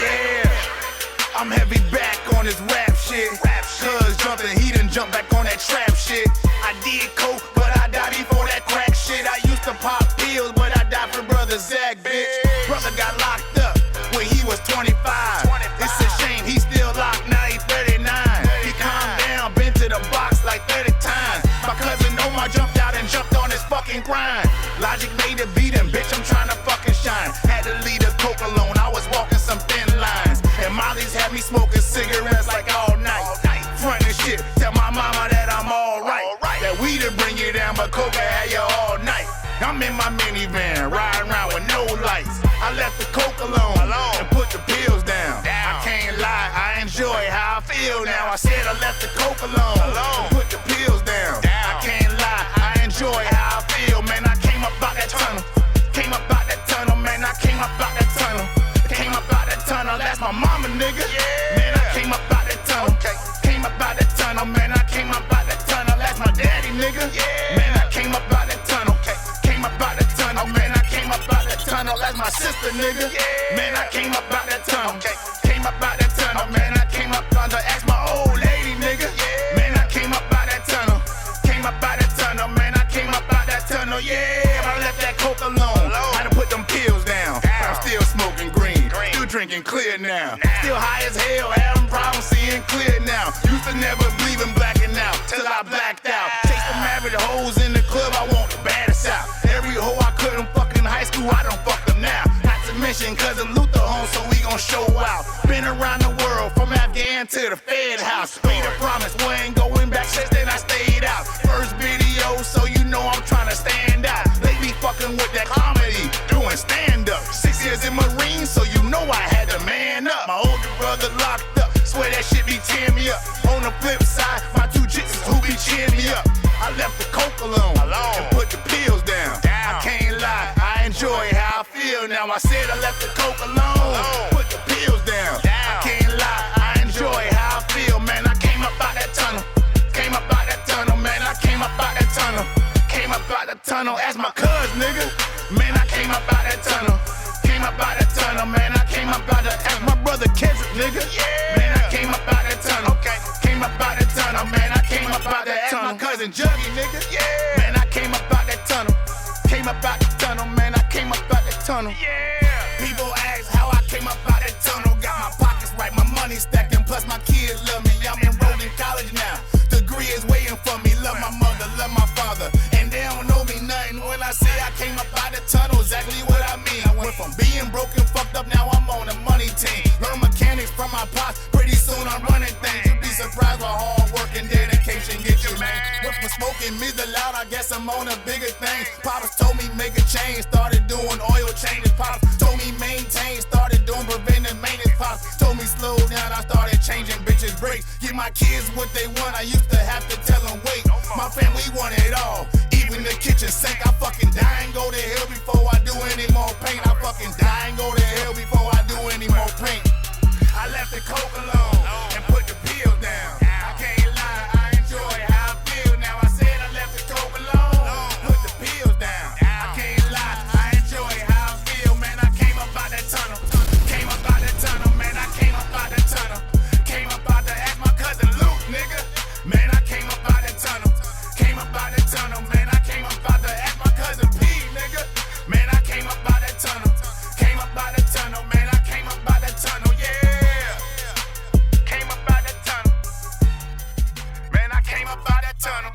Yeah, I'm heavy back on this rap shit. Cuz jumping, he done jump back on that trap shit. I did coke, but I died before that crack shit. I used to pop pills, but I died for brother Zach, bitch. Brother got locked up when he was 25. It's a shame he still locked, now he 39. He calmed down, been to the box like 30 times. My cousin Omar jumped out and jumped on his fucking grind. Logic made a beat him, bitch, I'm trying to fucking shine. Had to leave the coke alone, I was walking some thin lines. And Molly's had me smoking cigarettes like all night. Front and shit, tell my mama that I'm alright. That weed to bring you down, but coke had you all night. I'm in my minivan, riding around with no lights. I left the coke alone and put the pills down. I can't lie, I enjoy how I feel now. I said I left the coke alone and put the pills down. I can't lie, I enjoy how I feel, man. I came up out that tunnel, came up out that tunnel, man. I came up out that tunnel, came up out that tunnel. That's my mama, nigga. Man, I came up out that tunnel, came up out that tunnel, man. I came up out that tunnel. That's my daddy, nigga. Man, I came up out that tunnel, came up out that tunnel, man. I came up out that tunnel. That's my sister, nigga. Man, I came up out that tunnel, came up out that tunnel, man. I came up out the. Ask my old lady, nigga. Man, I came up out that tunnel, came up out that tunnel, man. I came up out that tunnel, yeah. But I left that coke alone. I done put them pills down. I'm still smoking green, still drinking clear now. Still high as hell, having problems seeing clear now. Used to never believe in blacking out, till I blacked out. Chase them average hoes in the club, I want the baddest out. Every hoe I couldn't fuck in high school, I don't fuck them now. Not to mention cousin Luther home, so we gon' show out. Been around the world, from Afghan to the Fed house. Made a promise, we ain't going back since then I stayed out. First video, so you know I'm trying to stand out. They be fucking with that comedy, doing stand up. 6 years in Marines, so you know I had to man up. My older brother locked up, swear that shit be tearing me up. On the flip side, my two jitsis who be cheering me up. I left the coke alone and put the pills down. I can't lie, I enjoy how I feel now. I said I left the coke alone, put the pills down. I can't lie, I enjoy how I feel, man. I came up out that tunnel, came up out that tunnel, man. I came up out that tunnel, came up out that tunnel. Ask my cuz, nigga. Man, I came up out that tunnel, came up out that tunnel, man. I came up out that. Ask my brother Kendrick, nigga. Man, I came up out that tunnel, came up out that tunnel, man. I came up out that. Ask my cousin Juggy, nigga. Man, I came up out that tunnel, came up out that tunnel, man. I came up out that tunnel. People ask how I came up out that tunnel. Got my pockets right, my money stacked, and plus my kids love me. I'm enrolled in college now. Degree is waiting for me. Love my mother, love my father, and they don't know me nothing when I say I came up out the tunnel. Exactly what I mean. I went from being broken, fucked up, now I'm on a money team. Learn mechanics from my pops. Pretty soon I'm running things. You'll be surprised what hard work and dedication get you, man. Went from smoking Mr. Loud, I guess I'm on a bigger thing. Pops told me make a change, started doing oil changes. Pops told me maintain, started doing preventive maintenance. Pops told me slow down, I started changing bitches' brakes. Give my kids what they want, I used to have to tell them wait. My family wanted it all, even the kitchen sink. I fucking die and go to hell before I do any more paint. I fucking die and go to hell before I do any more paint. I left the coke alone and put the pills down. I can't lie, I enjoy how I feel now. I said I left the coke alone, put the pills down. I can't lie, I enjoy how I feel, man. I came up out that tunnel, came up out that tunnel, man. I came up out that tunnel, came up out that. Ask my cousin Luke, nigga. Man, I came up out that tunnel, came up out that tunnel, man. I came up out that. Ask my cousin P, nigga. Man, I came up out that tunnel, came up out that tunnel, man. I came up out that tunnel, yeah. Came up out that tunnel, man. I came up out that tunnel.